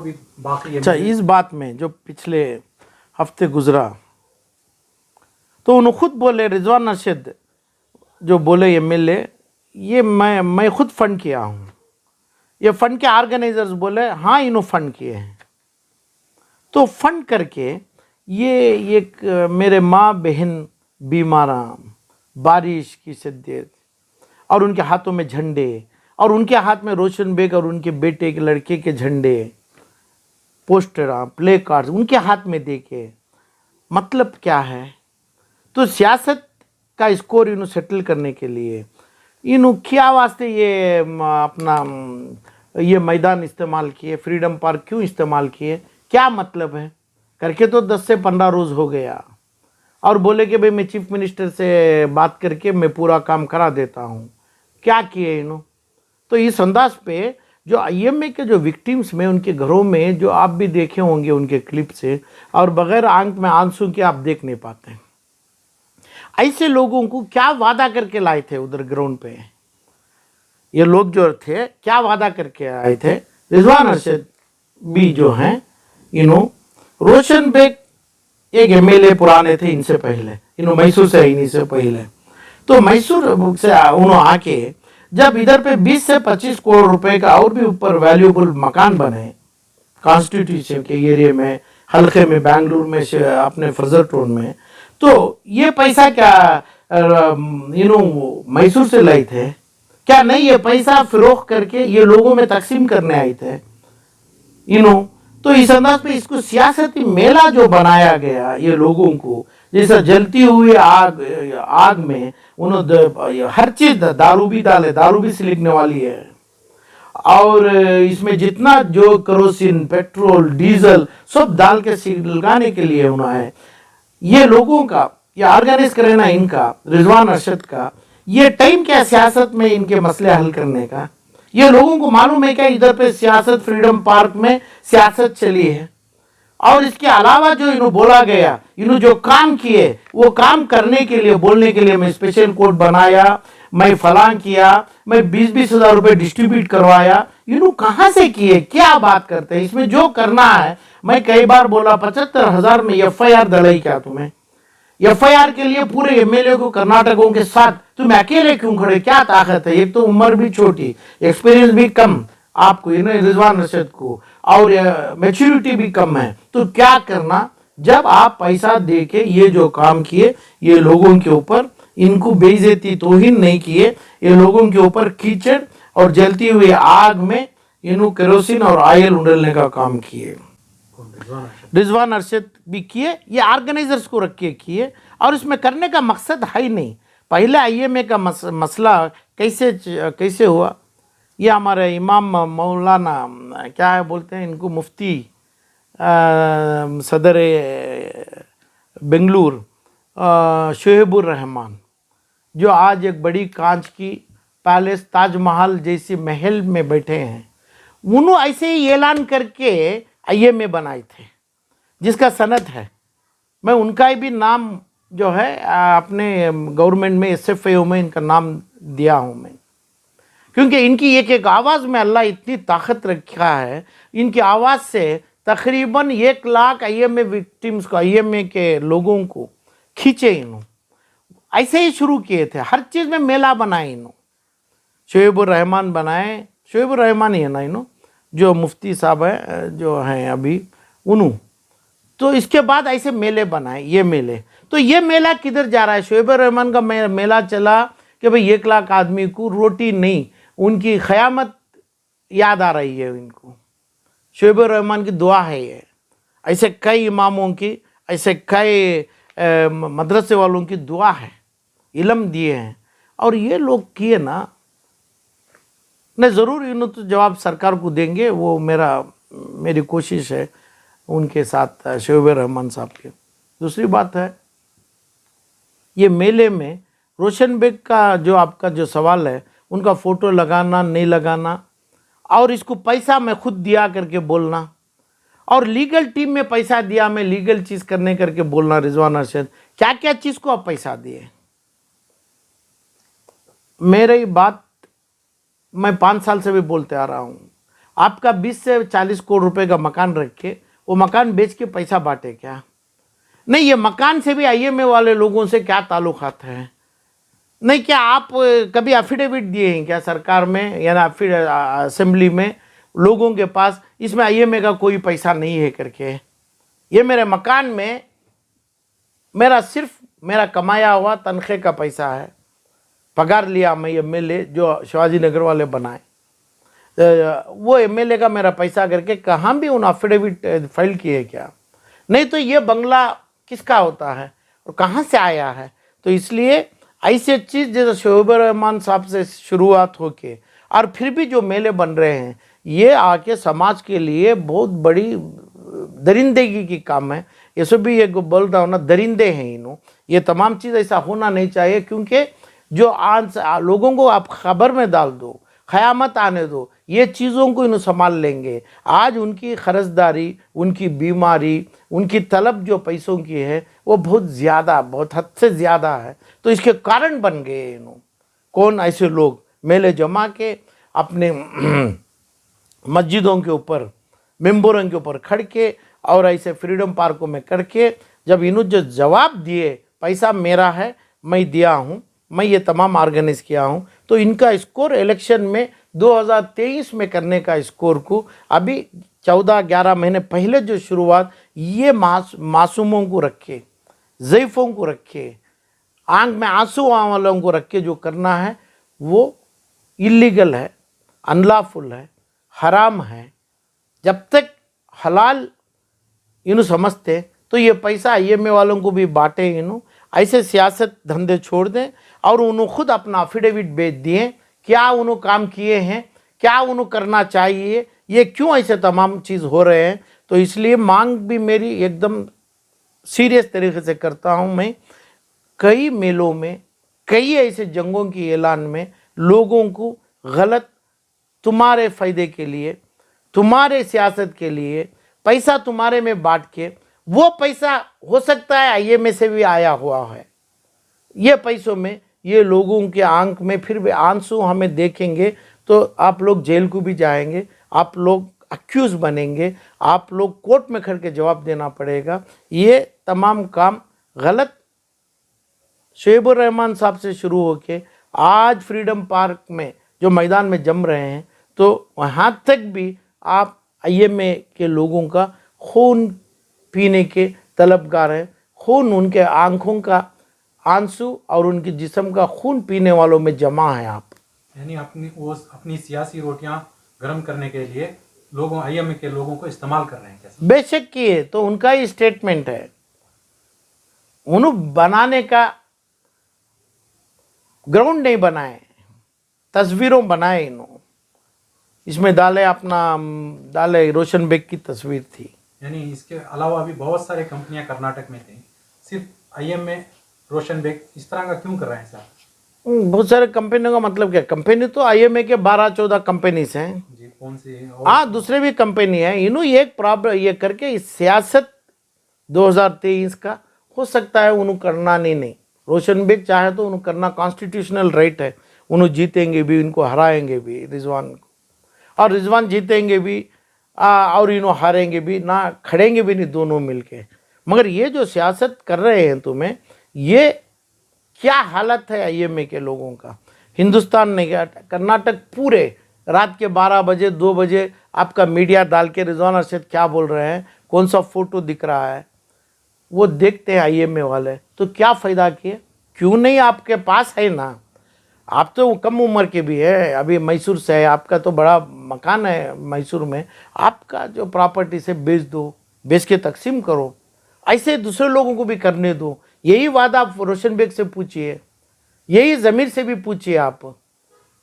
भी बाकी अच्छा, इस बात में जो पिछले हफ्ते गुजरा तो उन्होंने खुद बोले, रिजवान अरशद जो बोले एमएलए, ये मैं खुद फंड किया हूँ। ये फंड के ऑर्गेनाइजर्स बोले हाँ इन्होंने फंड किए हैं। तो फंड करके ये एक मेरे माँ बहन बीमारा, बारिश की शिद्दत, और उनके हाथों में झंडे, और उनके हाथ में रोशन बेग और उनके बेटे के लड़के के झंडे, पोस्टर, प्ले कार्ड्स उनके हाथ में देके, मतलब क्या है? तो सियासत का स्कोर इन्हों सेटल करने के लिए इन्हों क्या वास्ते ये अपना ये मैदान इस्तेमाल किए, फ्रीडम पार्क क्यों इस्तेमाल किए, क्या मतलब है करके? तो 10 से 15 रोज हो गया और बोले कि भाई मैं चीफ मिनिस्टर से बात करके मैं पूरा काम करा देता हूँ। क्या किए इन्हों? तो इस अंदाज पे जो आईएमए के जो विक्टिम्स में उनके घरों में, जो आप भी देखे होंगे उनके क्लिप से, और बगैर आंख में आंसू के आप देख नहीं पाते, ऐसे लोगों को क्या वादा करके लाए थे उधर ग्राउंड पे? ये लोग जो थे क्या वादा करके आए थे? रिजवान अरशद भी जो हैं, रोशन बेग एक एमएलए पुराने थे इनसे पहले, मैसूर से, इन्हीं से पहले। तो मैसूर से उन्होंने आके जब इधर पे 20 से 25 करोड़ रुपए का और भी ऊपर वैल्यूबल मकान बने कॉन्स्टिट्यूशन के एरिया में, हल्के में, बेंगलुरु में, अपने फजर टोन में, तो ये पैसा क्या मैसूर से लाए थे? क्या नहीं ये पैसा फिरोख करके ये लोगों में तकसीम करने आए थे? तो इस अंदाज पे इसको सियासती मेला जो बनाया गया ये लोगों को, जैसा जलती हुई आग में उन्होंने हर चीज, दारू भी डाले, दारू भी सिलकने वाली है, और इसमें जितना जो केरोसिन, पेट्रोल, डीजल सब डाल के सिलगाने के लिए उन्होंने ये लोगों का, ये ऑर्गेनाइज करे ना इनका, रिजवान अरशद का ये टाइम क्या सियासत में इनके मसले हल करने का? ये लोगों को मालूम है क्या इधर पे सियासत, फ्रीडम पार्क में सियासत चली है? और इसके अलावा जो इन्हों बोला गया, इन्हों जो काम किए, वो काम करने के लिए, बोलने के लिए मैं स्पेशल कोर्ट बनाया, मैं फलां किया, मैं 20-20 हजार रुपए डिस्ट्रीब्यूट करवाया, इन्हों कहां से किए? क्या बात करते हैं? इसमें जो करना है, मैं कई बार बोला 75,000 में एफआईआर दलाई क्या तुम्हें? एफआईआर के लिए पूरे एमएलए को कर्नाटकों के साथ तुम अकेले क्यों खड़े? क्या ताकत है? एक तो उम्र भी छोटी, एक्सपीरियंस भी कम आपको, रिजवान अरशद को, और मैच्योरिटी भी कम है, तो क्या करना? जब आप पैसा देके ये जो काम किए, ये लोगों के ऊपर इनको बेइज्जती तौहीन नहीं किए, ये लोगों के ऊपर कीचड़ और जलती हुई आग में इन्हों केरोसिन और ऑयल उड़लने का काम किए। रिजवान अरशद भी किए, ये ऑर्गेनाइजर्स को रख के किए, और इसमें करने का मकसद है ही नहीं। पहले आईएमए का मसला कैसे हुआ? ये हमारे इमाम मौलाना क्या है बोलते हैं इनको, मुफ्ती सदर बेंगलुरु शोएबुर रहमान, जो आज एक बड़ी कांच की पैलेस, ताजमहल जैसी महल में बैठे हैं, उन्होंने ऐसे ही ऐलान करके आईएमए बनाए थे, जिसका सनद है। मैं उनका भी नाम जो है अपने गवर्नमेंट में, एसएफएओ में इनका नाम दिया हूँ मैं, क्योंकि इनकी एक एक आवाज़ में अल्लाह इतनी ताकत रखा है। इनकी आवाज़ से तकरीबन 1 लाख आईएमए विक्टिम्स को, आईएमए के लोगों को खींचे इन्होंने। ऐसे ही शुरू किए थे, हर चीज़ में मेला बनाए इन्होंने। शोएबुर रहमान बनाए, शोएबुर रहमान ही है ना इन्हों, जो मुफ्ती साहब है जो हैं अभी उन्होंने। तो इसके बाद ऐसे मेले बनाए, ये मेले। तो ये मेला किधर जा रहा है? शोएबुर रहमान का मेला चला कि भाई 1 लाख आदमी को रोटी नहीं, उनकी क़यामत याद आ रही है इनको। शोएबुर रहमान की दुआ है ये। ऐसे कई इमामों की, ऐसे कई मदरसे वालों की दुआ है, इल्म दिए हैं, और ये लोग किए ना, नहीं ज़रूर इन्हों तो जवाब सरकार को देंगे, वो मेरी कोशिश है उनके साथ, शोएबुर रहमान साहब के। दूसरी बात है, ये मेले में रोशन बेग का जो आपका जो सवाल है, उनका फ़ोटो लगाना नहीं लगाना, और इसको पैसा मैं खुद दिया करके बोलना, और लीगल टीम में पैसा दिया मैं लीगल चीज़ करने करके बोलना। रिजवान अरशद क्या क्या चीज़ को आप पैसा दिए? मेरी बात मैं 5 साल से भी बोलते आ रहा हूँ। आपका 20 से 40 करोड़ रुपए का मकान रख के वो मकान बेच के पैसा बांटे क्या? नहीं, ये मकान से भी आईएमए वाले लोगों से क्या ताल्लुकात है? नहीं, क्या आप कभी एफिडेविट दिए हैं क्या सरकार में या असेंबली में लोगों के पास, इसमें आईएमए का कोई पैसा नहीं है करके? ये मेरे मकान में मेरा सिर्फ मेरा कमाया हुआ तनख्वाह का पैसा है, पगार लिया मैं एमएलए जो शिवाजी नगर वाले बनाए, वो एमएलए का मेरा पैसा करके कहाँ भी उन एफिडेविट फाइल किए क्या? नहीं तो ये बंगला किसका होता है और कहाँ से आया है? तो इसलिए ऐसी चीज़ जैसे शोएब रहमान साहब से शुरुआत होके और फिर भी जो मेले बन रहे हैं, ये आके समाज के लिए बहुत बड़ी दरिंदगी की काम है। ये सब भी एक बोल रहा हूँ ना, दरिंदे हैं इन्हों। ये तमाम चीज़ ऐसा होना नहीं चाहिए, क्योंकि जो आज लोगों को आप खबर में डाल दो, क़यामत आने दो, ये चीज़ों को इन्हों संभाल लेंगे। आज उनकी खर्चदारी, उनकी बीमारी, उनकी तलब जो पैसों की है वो बहुत ज़्यादा, बहुत हद से ज़्यादा है। तो इसके कारण बन गए इन्हों कौन ऐसे लोग मेले जमा के अपने मस्जिदों के ऊपर, मेंबरों के ऊपर खड़ के और ऐसे फ्रीडम पार्कों में करके, जब इन्होंने जो जवाब दिए पैसा मेरा है, मैं दिया हूँ, मैं ये तमाम ऑर्गेनाइज किया हूँ, तो इनका स्कोर इलेक्शन में 2023 में करने का स्कोर को अभी 14-11 महीने पहले जो शुरुआत, ये मासूमों को रखे, ज़ईफ़ों को रखे, आंख में आंसू वालों को रख के जो करना है वो इलीगल है, अनलॉफुल है, हराम है। जब तक हलाल इन्हों समझते तो ये पैसा आईएमए वालों को भी बांटे इन्हों, ऐसे सियासत धंधे छोड़ दें और उन्होंने खुद अपना एफिडेविट भेज दिए, क्या उन्होंने काम किए हैं, क्या उन्होंने करना चाहिए, ये क्यों ऐसे तमाम चीज़ हो रहे हैं। तो इसलिए मांग भी मेरी एकदम सीरियस तरीके से करता हूँ मैं, कई मेलों में, कई ऐसे जंगों की ऐलान में लोगों को गलत, तुम्हारे फ़ायदे के लिए, तुम्हारे सियासत के लिए पैसा तुम्हारे में बांट के, वो पैसा हो सकता है आईएमए से भी आया हुआ है, ये पैसों में ये लोगों के आंख में फिर भी आंसू हमें देखेंगे तो आप लोग जेल को भी जाएंगे, आप लोग अक्यूज़ बनेंगे, आप लोग कोर्ट में खड़ के जवाब देना पड़ेगा। ये तमाम काम गलत शोएब रहमान साहब से शुरू होके आज फ्रीडम पार्क में जो मैदान में जम रहे हैं, तो वहाँ तक भी आप आईएमए के लोगों का खून पीने के तलबगार हैं, खून उनके आंखों का आंसू और उनके जिस्म का खून पीने वालों में जमा है आप। यानी अपनी सियासी रोटियां गर्म करने के लिए लोगों, आईएमए के लोगों को इस्तेमाल कर रहे हैं कैसे? बेशक किए, तो उनका ही स्टेटमेंट है, उन्होंने बनाने का ग्राउंड नहीं बनाए, तस्वीरों बनाए इन्होंने, इसमें डाले रोशन बेग की तस्वीर थी। यानी इसके अलावा भी बहुत सारे कंपनियां कर्नाटक में थी, सिर्फ आईएमए रोशन बेग इस तरह का क्यों कर रहे हैं सर? बहुत सारे कंपनियों का मतलब क्या, कंपनी तो आईएमए के 12-14 कंपनीज हैं जी, कौन सी? हाँ, दूसरे भी कंपनी है। इन्होंने एक प्रॉब्लम ये करके इस सियासत 2023 का हो सकता है उन्होंने करना नहीं, रोशन बेग चाहे तो उन्होंने करना, कॉन्स्टिट्यूशनल राइट है, उन्होंने जीतेंगे भी, इनको हराएंगे भी रिजवान को, और रिजवान जीतेंगे भी और इन्हों हारेंगे भी ना, खड़ेंगे भी नहीं दोनों मिलके। मगर ये जो सियासत कर रहे हैं तुम्हें, ये क्या हालत है आईएमए के लोगों का, हिंदुस्तान नहीं गया, कर्नाटक पूरे रात के 12 बजे 2 बजे आपका मीडिया डाल के रिजवान अरशद क्या बोल रहे हैं, कौन सा फोटो दिख रहा है, वो देखते हैं आईएमए वाले, तो क्या फ़ायदा किए? क्यों नहीं, आपके पास है ना, आप तो कम उम्र के भी है, अभी मैसूर से है, आपका तो बड़ा मकान है मैसूर में, आपका जो प्रॉपर्टी से बेच दो, बेच के तकसीम करो, ऐसे दूसरे लोगों को भी करने दो। यही वादा आप रोशन बेग से पूछिए, यही ज़मीर से भी पूछिए आप,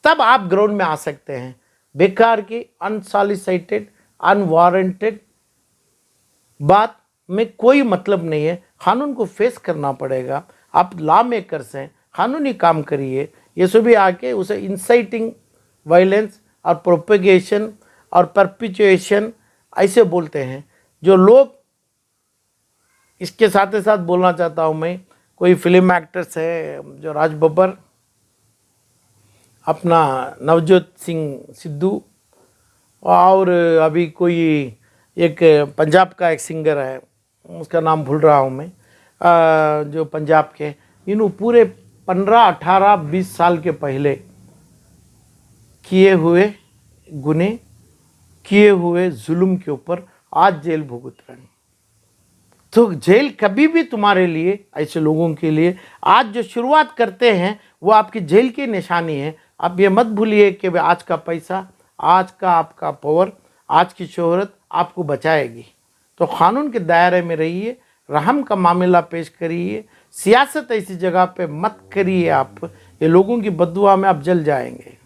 तब आप ग्राउंड में आ सकते हैं। बेकार की अनसॉलिसिटेड, अनवारंटेड बात में कोई मतलब नहीं है, कानून को फेस करना पड़ेगा। आप लॉ मेकर्स हैं, कानूनी काम करिए। ये सभी आके उसे इंसाइटिंग वायलेंस और प्रोपेगेशन और परपिचुएशन ऐसे बोलते हैं जो लोग। इसके साथ ही साथ बोलना चाहता हूँ मैं, कोई फिल्म एक्टर्स है जो राज बब्बर, अपना नवजोत सिंह सिद्धू और अभी कोई एक पंजाब का एक सिंगर है, उसका नाम भूल रहा हूँ मैं, जो पंजाब के, पूरे 15, 18, 20 साल के पहले किए हुए गुने, किए हुए जुल्म के ऊपर आज जेल भुगत रहे हैं। तो जेल कभी भी तुम्हारे लिए, ऐसे लोगों के लिए, आज जो शुरुआत करते हैं वो आपकी जेल की निशानी है। आप ये मत भूलिए कि आज का पैसा, आज का आपका पावर, आज की शोहरत आपको बचाएगी। तो कानून के दायरे में रहिए, रहम का मामला पेश करिए, सियासत ऐसी जगह पे मत करिए। आप ये लोगों की बद्दुआ में आप जल जाएंगे।